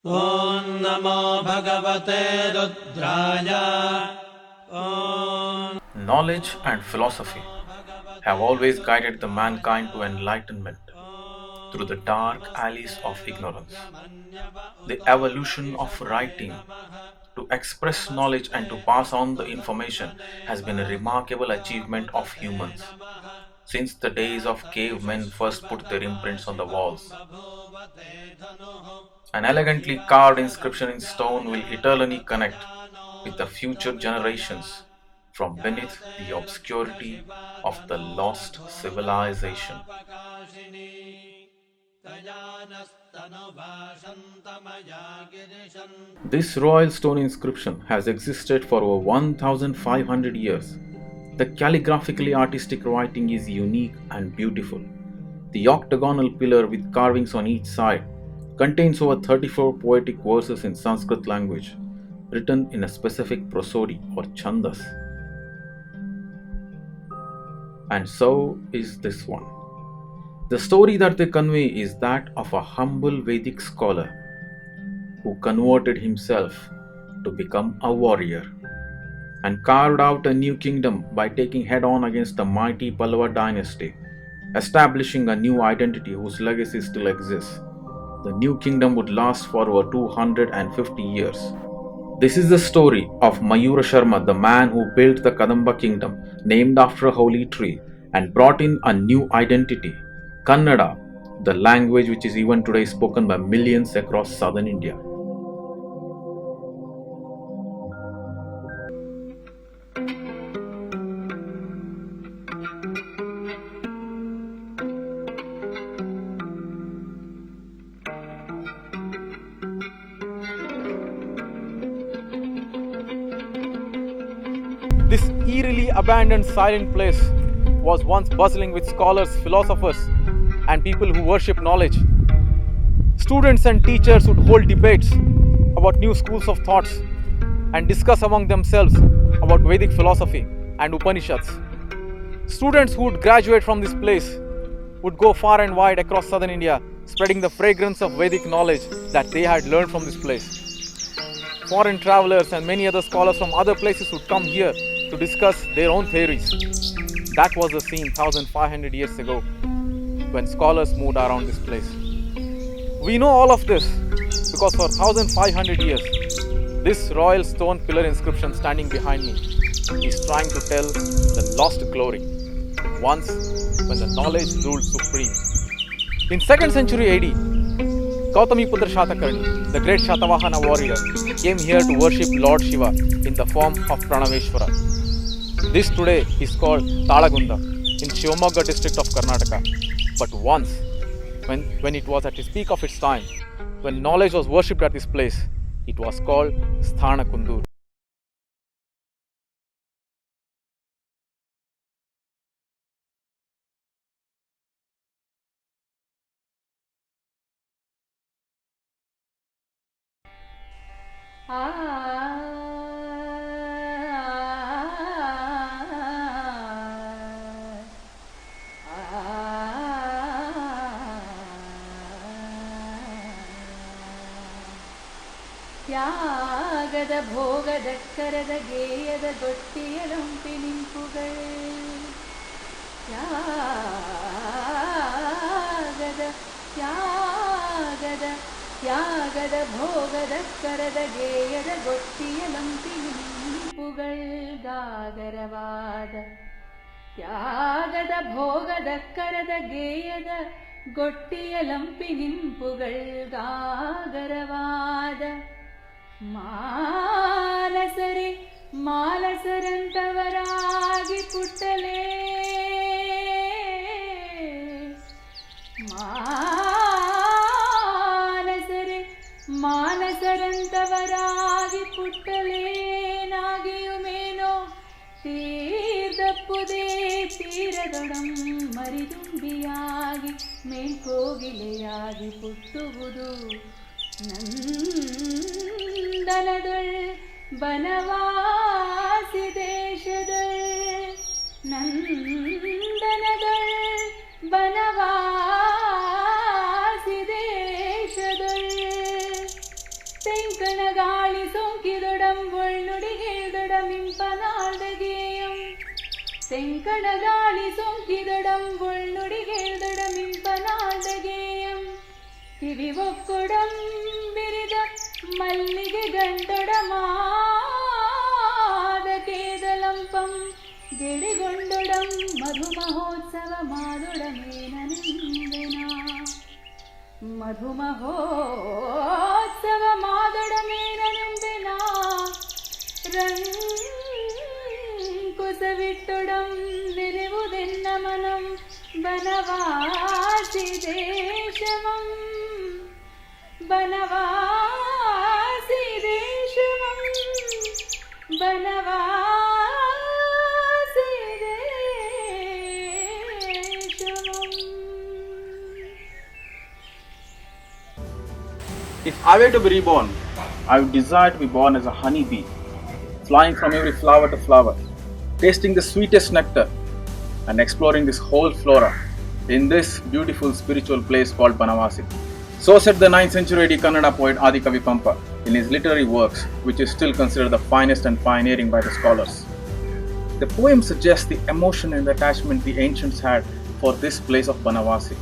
Om Namo Bhagavate Rudraya. Knowledge and philosophy have always guided the mankind to enlightenment through the dark alleys of ignorance. The evolution of writing to express knowledge and to pass on the information has been a remarkable achievement of humans. Since the days of cavemen first put their imprints on the walls, an elegantly carved inscription in stone will eternally connect with the future generations from beneath the obscurity of the lost civilization. This royal stone inscription has existed for over 1500 years. The calligraphically artistic writing is unique and beautiful. The octagonal pillar with carvings on each side contains over 34 poetic verses in Sanskrit language, written in a specific prosody or chandas. And so is this one. The story that they convey is that of a humble Vedic scholar who converted himself to become a warrior and carved out a new kingdom by taking head on against the mighty Pallava dynasty, establishing a new identity whose legacy still exists. The new kingdom would last for over 250 years. This is the story of Mayura Sharma, the man who built the Kadamba kingdom, named after a holy tree, and brought in a new identity, Kannada, the language which is even today spoken by millions across southern India. This eerily abandoned silent place was once bustling with scholars, philosophers, and people who worship knowledge. Students and teachers would hold debates about new schools of thoughts and discuss among themselves about Vedic philosophy and Upanishads. Students who would graduate from this place would go far and wide across southern India, spreading the fragrance of Vedic knowledge that they had learned from this place. Foreign travelers and many other scholars from other places would come here to discuss their own theories. That was the scene 1500 years ago when scholars moved around this place. We know all of this because for 1500 years, this royal stone pillar inscription standing behind me is trying to tell the lost glory, once when the knowledge ruled supreme. In 2nd century AD, Gautamiputra Shatakarni, the great Shatavahana warrior, came here to worship Lord Shiva in the form of Pranaveshwara. This today is called Talagunda in Shivamogga district of Karnataka. But once, when it was at its peak of its time, when knowledge was worshipped at this place, it was called Sthanakundur. ತ್ಯಾಗದ ಭೋಗದ ಕರದ ಗೇಯದ ಗೊತ್ತಿಯಲಂಪಿ ನಿಂಪುಗಳೇ ತ್ಯಾಗದ ಭೋಗದ ಕರದ ಗೇಯದ ಗೊತ್ತಿಯಲಂಪಿ ನಿಂಪುಗಳ್ ಗಾಗರವಾದ ತ್ಯಾಗದ ಭೋಗದ ಕರದ ಗೇಯದ ಗೊಟ್ಟಿಯಲಂಪಿ ನಿಂಪುಗಳ್ ಗಾಗರವಾದ ಮಾನಸರಂತವರಾಗಿ ಪುಟ್ಟಲೇ ಮಾನಸರಂತವರಾಗಿ ಪುಟ್ಟಲೇನಾಗಿಯುಮೇನೋ ತೀರ್ದಪ್ಪುದೇ ತೀರದೊಡಂ ಮರಿದುಂಬಿಯಾಗಿ ಮೇಲ್ಕೋಗಿಲೆಯಾಗಿ ಪುಟ್ಟುವುದು ನಂದನದೊಳ್ ಬನವಾಸಿ ದೇಶದೊಳ್ ನಂದನದೊಳ್ ಬನವಾಸಿ ದೇಶದೊಳ್ ತೆಂಕಣ ಗಾಳಿ ಸೋಂಕಿದೊಡಂ ಒಳ್ನುಡಿಗೇದೊಡಂ ಇಂಪನಾದ ಗೇಯಂ ತೆಂಕಣ ಗಾಳಿ ಸೋಂಕಿದೊಡಂ ಒಳ್ನುಡಿಗೇದೊಡಂ ಇಂಪನಾದ ಗೇಯಂ ಕಿವಿ ಒಕ್ಕೊಡಂ ಬಿರಿದ ಮಲ್ಲಿಗೆ ಗಂಟೊಡಮಾದ ಕೇದಲಂಪಂ ಗೆಳೆಗೊಂಡೊಡಂ ಮಧು ಮಹೋತ್ಸವ ಮಾದೊಡಮೇನನಿಂದೆನ ಮಧು ಮಹೋತ್ಸವ ಮಾದೊಡಮೇನನಿಂದೆನ ರಂಕುಸವಿಟ್ಟೊಡಂ ನಿರಿವುದೆನ್ನ ಮನಂ Banavasi ದೇಶಮಂ Banavasi ದೇಶಮಂ Banavasi ದೇಶಮಂ. If I were to be reborn, I would desire to be born as a honeybee, flying from every flower to flower, tasting the sweetest nectar and exploring this whole flora in this beautiful spiritual place called Banavasi. So said the 9th century AD Kannada poet Adi Kavi Pampa in his literary works, which is still considered the finest and pioneering by the scholars. The poem suggests the emotion and attachment the ancients had for this place of Banavasi.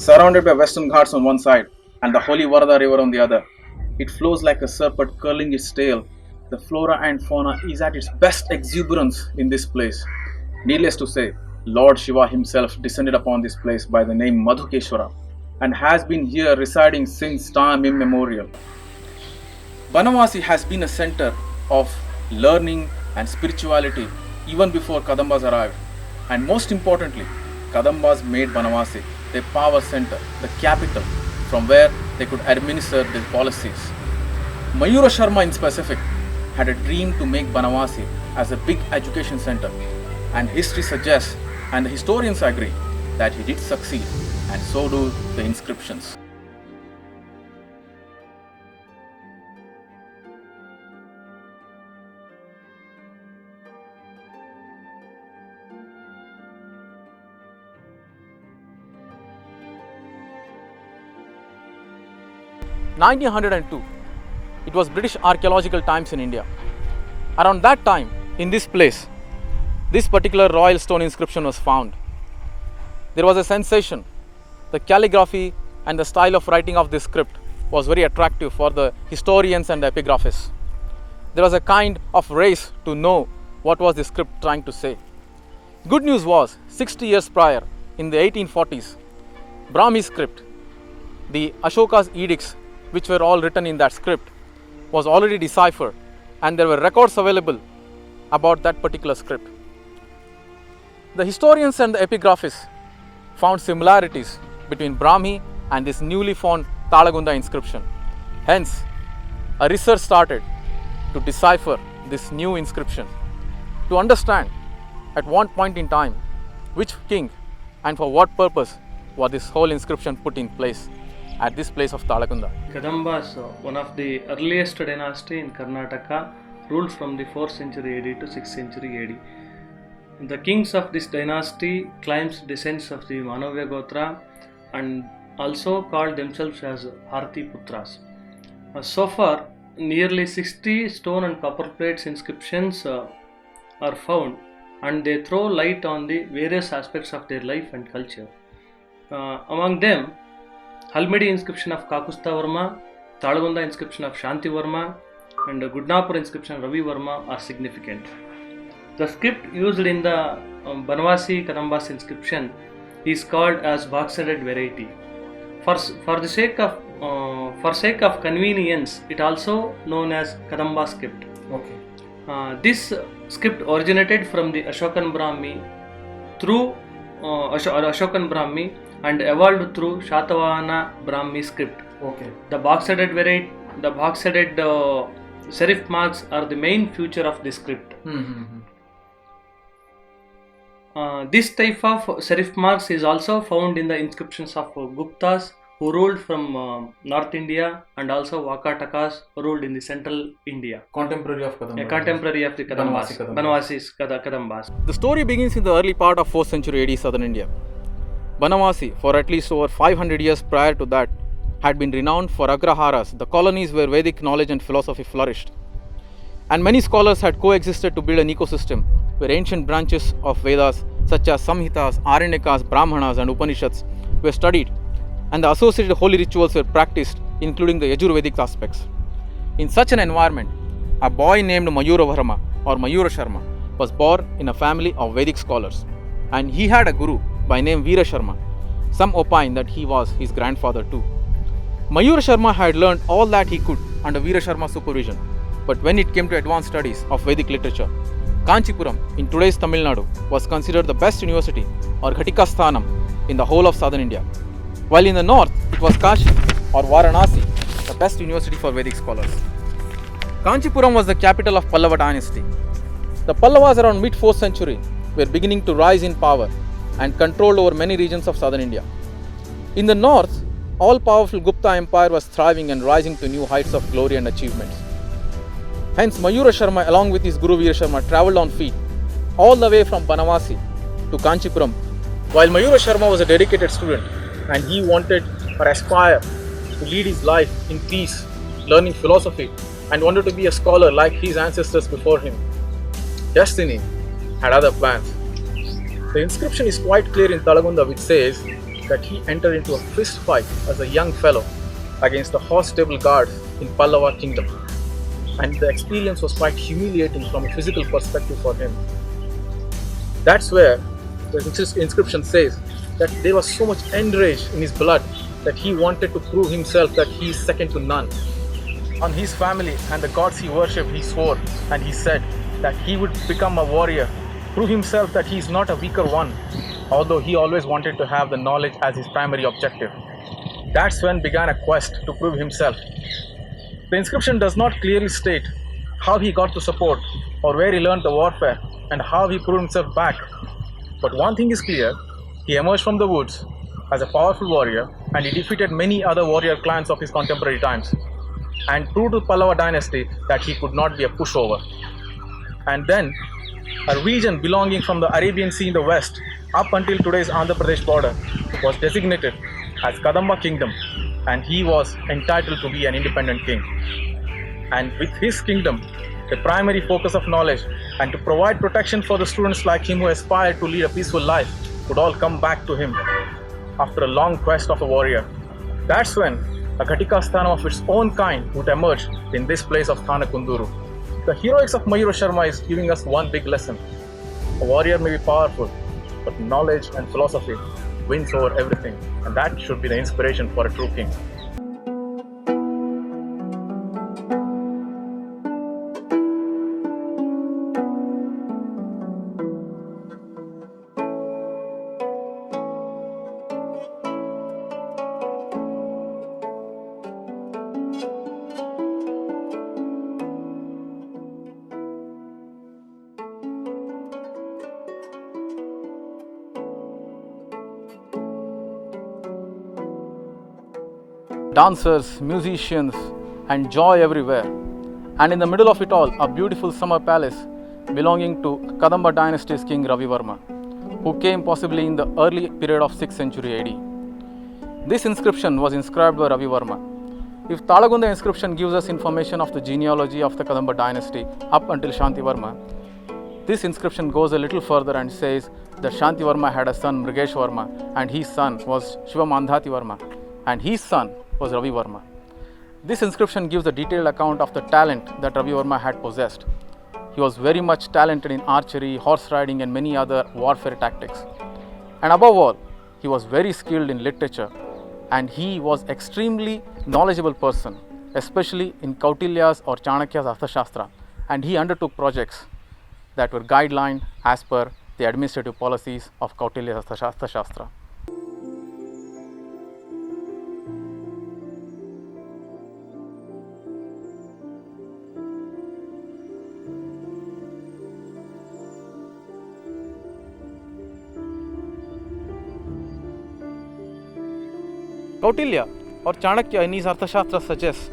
Surrounded by western ghats on one side and the holy Varda river on the other, it flows like a serpent curling its tail. The flora and fauna is at its best exuberance in this place. Needless to say, Lord Shiva himself descended upon this place by the name Madhukeshwara and has been here residing since time immemorial. Banavasi has been a center of learning and spirituality even before Kadambas arrived. And most importantly, Kadambas made Banavasi their power center, the capital, from where they could administer their policies. Mayura Sharma in specific had a dream to make Banavasi as a big education center, and history suggests and the historians agree that he did succeed, and so do the inscriptions. In 1902, it was British archaeological times in India. Around that time, in this place, this particular royal stone inscription was found. There was a sensation. The calligraphy and the style of writing of this script was very attractive for the historians and the epigraphists. There was a kind of race to know what was the script trying to say. Good news was, 60 years prior, in the 1840s, Brahmi script, the Ashoka's edicts, which were all written in that script, was already deciphered, and there were records available about that particular script. The historians and the epigraphists found similarities between Brahmi and this newly found Talagunda inscription. Hence, a research started to decipher this new inscription, to understand at one point in time which king and for what purpose was this whole inscription put in place at this place of Talagunda. Kadambas, one of the earliest dynasty in Karnataka, ruled from the 4th century AD to 6th century AD. The kings of this dynasty claims descent of the Manavya Gotra and also called themselves as Harthi Putras. So far, nearly 60 stone and copper plates inscriptions are found, and they throw light on the various aspects of their life and culture. Among them, Halmedi inscription of Kakusta Varma, Talagunda inscription of Shanti Varma, and the Gudnapur inscription of Ravi Varma are significant. The script used in the Banavasi Kadambas inscription is called as box-headed variety. For the sake of convenience, it also known as Kadamba script. Okay. This script originated from the Ashokan Brahmi through Ashokan Brahmi and evolved through Shatavahana Brahmi script. Okay. The box-headed serif marks are the main feature of this script. This type of serif marks is also found in the inscriptions of Guptas, who ruled from North India, and also Vakatakas, who ruled in the central India. Contemporary of Kadambas. Contemporary of the Kadambas. Banavasi's Kadambas. The story begins in the early part of 4th century AD southern India. Banavasi, for at least over 500 years prior to that, had been renowned for agraharas, the colonies where Vedic knowledge and philosophy flourished. And many scholars had coexisted to build an ecosystem where ancient branches of Vedas such as Samhitas, Aranyakas, Brahmanas and Upanishads were studied, and the associated holy rituals were practiced, including the Yajurvedic aspects. In such an environment, a boy named Mayura Varma or Mayura Sharma was born in a family of Vedic scholars, and he had a guru by name Veera Sharma. Some opine that he was his grandfather too. Mayura Sharma had learned all that he could under Veera Sharma's supervision, but when it came to advanced studies of Vedic literature, Kanchipuram in today's Tamil Nadu was considered the best university or Ghatika Sthanam in the whole of southern India, while in the north it was Kashi or Varanasi, the best university for Vedic scholars. Kanchipuram was the capital of Pallava dynasty. The Pallavas around mid-4th century were beginning to rise in power and controlled over many regions of southern India. In the north, all-powerful Gupta Empire was thriving and rising to new heights of glory and achievements. Hence, Mayura Sharma along with his Guru Veera Sharma travelled on feet all the way from Banavasi to Kanchipuram. While Mayura Sharma was a dedicated student and he wanted or aspired to lead his life in peace, learning philosophy and wanted to be a scholar like his ancestors before him, destiny had other plans. The inscription is quite clear in Talagunda, which says that he entered into a fist fight as a young fellow against the horse stable guards in Pallava kingdom, and the experience was quite humiliating from a physical perspective for him. That's where the inscription says that there was so much enrage in his blood that he wanted to prove himself that he is second to none. On his family and the gods he worshipped, he swore and he said that he would become a warrior, prove himself that he is not a weaker one, although he always wanted to have the knowledge as his primary objective. That's when began a quest to prove himself. The inscription does not clearly state how he got to support or where he learned the warfare and how he proved himself back. But one thing is clear, he emerged from the woods as a powerful warrior and he defeated many other warrior clans of his contemporary times and proved to Pallava dynasty that he could not be a pushover. And then a region belonging from the Arabian Sea in the west up until today's Andhra Pradesh border was designated as Kadamba kingdom, and he was entitled to be an independent king. And with his kingdom, the primary focus of knowledge and to provide protection for the students like him who aspired to lead a peaceful life would all come back to him after a long quest of a warrior. That's when a Ghatika Sthanam of its own kind would emerge in this place of Thana Kunduru. The heroics of Mayura Sharma is giving us one big lesson. A warrior may be powerful, but knowledge and philosophy wins over everything, and that should be the inspiration for a true king. Dancers, musicians, and joy everywhere. And in the middle of it all, a beautiful summer palace belonging to Kadamba dynasty's king Ravi Varma, who came possibly in the early period of 6th century AD. This inscription was inscribed by Ravi Varma. If Talagunda inscription gives us information of the genealogy of the Kadamba dynasty up until Shanti Varma, this inscription goes a little further and says that Shanti Varma had a son Mrigesh Varma, and his son was Shivamandhati Varma, and his son was Ravi Varma. This inscription gives a detailed account of the talent that Ravi Varma had possessed. He was very much talented in archery, horse riding and many other warfare tactics. And above all, he was very skilled in literature, and he was extremely knowledgeable person, especially in Kautilya's or Chanakya's Arthashastra, and he undertook projects that were guidelined as per the administrative policies of Kautilya's Arthashastra. Kautilya or Chanakya in his Arthashastra suggests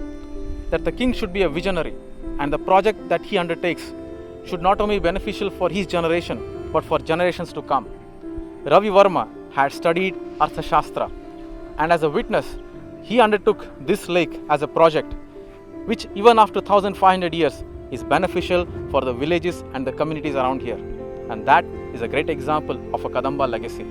that the king should be a visionary, and the project that he undertakes should not only be beneficial for his generation but for generations to come. Ravi Varma had studied Arthashastra, and as a witness he undertook this lake as a project which even after 1500 years is beneficial for the villages and the communities around here. And that is a great example of a Kadamba legacy.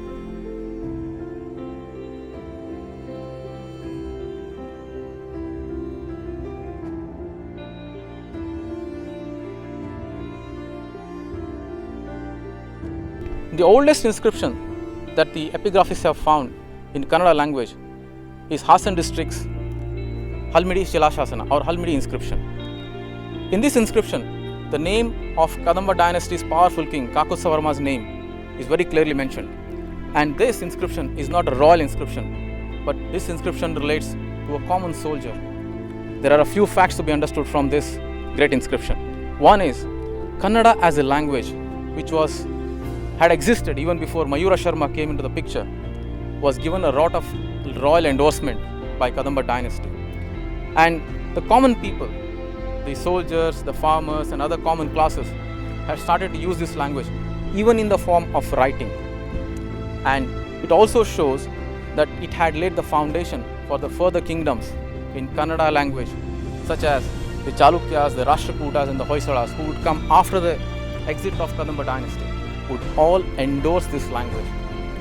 The oldest inscription that the epigraphists have found in Kannada language is Hasan district's Halmidi Shilashasana or Halmidi inscription. In this inscription, the name of Kadamba dynasty's powerful king Kakusa Varma's name is very clearly mentioned. And this inscription is not a royal inscription, but this inscription relates to a common soldier. There are a few facts to be understood from this great inscription. One is Kannada as a language, which had existed even before Mayura Sharma came into the picture, was given a lot of royal endorsement by Kadamba dynasty. And the common people, the soldiers, the farmers and other common classes have started to use this language even in the form of writing. And it also shows that it had laid the foundation for the further kingdoms in Kannada language, such as the Chalukyas, the Rashtrakutas and the Hoysalas, who would come after the exit of Kadamba dynasty, would all endorse this language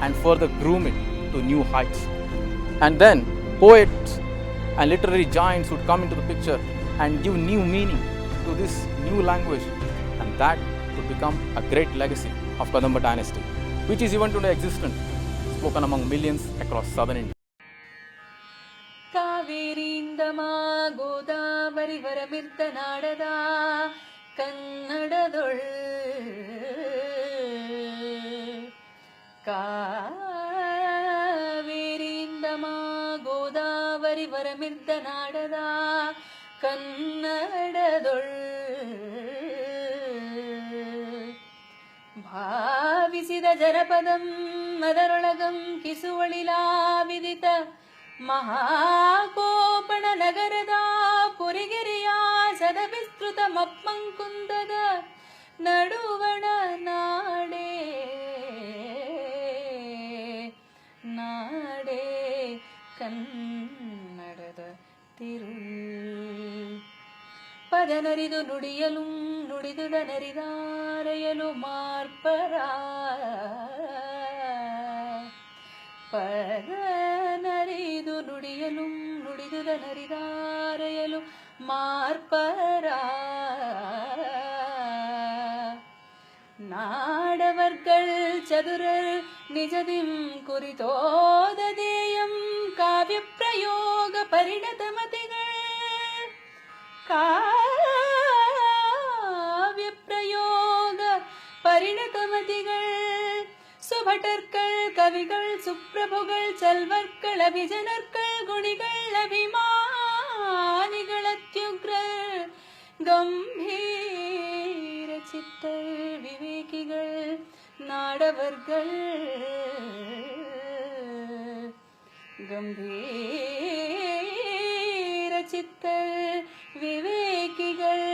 and further groom it to new heights. And then poets and literary giants would come into the picture and give new meaning to this new language, and that would become a great legacy of Kadamba dynasty, which is even today existent, spoken among millions across southern India. ಕಾವೇರಿಯಿಂದಮ Godavari ವರಮಿದ್ದ ನಾಡದ ಕನ್ನಡದೊಳ್ ಕಾವೇರಿಯಿಂದಮ Godavari ವರಮಿದ್ದ ನಾಡದ ಕನ್ನಡದೊಳ್ ಭಾವಿಸಿದ ಜನಪದಂ ಅದರೊಳಗಂ ಕಿಸುವಳಿಲಾ ವಿದಿತ ಮಹಾಕೋಪಣ ನಗರದ ಪುರಿಗಿರಿಯ ಸದವಿಸ್ತೃತ ಮಪ್ಪಂಕುಂದದ ನಡುವಣ ನಾಡೇ ನಾಡೇ ಕನ್ನಡದ ತಿರುಳ್ ಪದನರಿದು ನುಡಿಯಲು ನುಡಿದುದ ನರಿದಾರೆಯಲು ಮಾರ್ಪರ ಪದನರಿದು ನುಡಿಯಲು ನುಡಿದುದ ನರಿದಾರೆಯಲು ಮಾರ್ಪರ நாடவர்கள் சதுரர் நிஜதிம் குறித்தோததேயம் காவிய பிரயோக பரிணதமதிகள் காவிய பிரயோக பரிணதமதிகள் சுபட்டர்கள் கவிகள் சுப்ரபுகள் செல்வர்கள் அபிஜனர்கள் குணிகள் அபிமானிகள் அத்யுக்ரர் கம்பீர சித்தர் விவேகிகள் நாடவர்கள் கம்பீர சித்தர் விவேகிகள்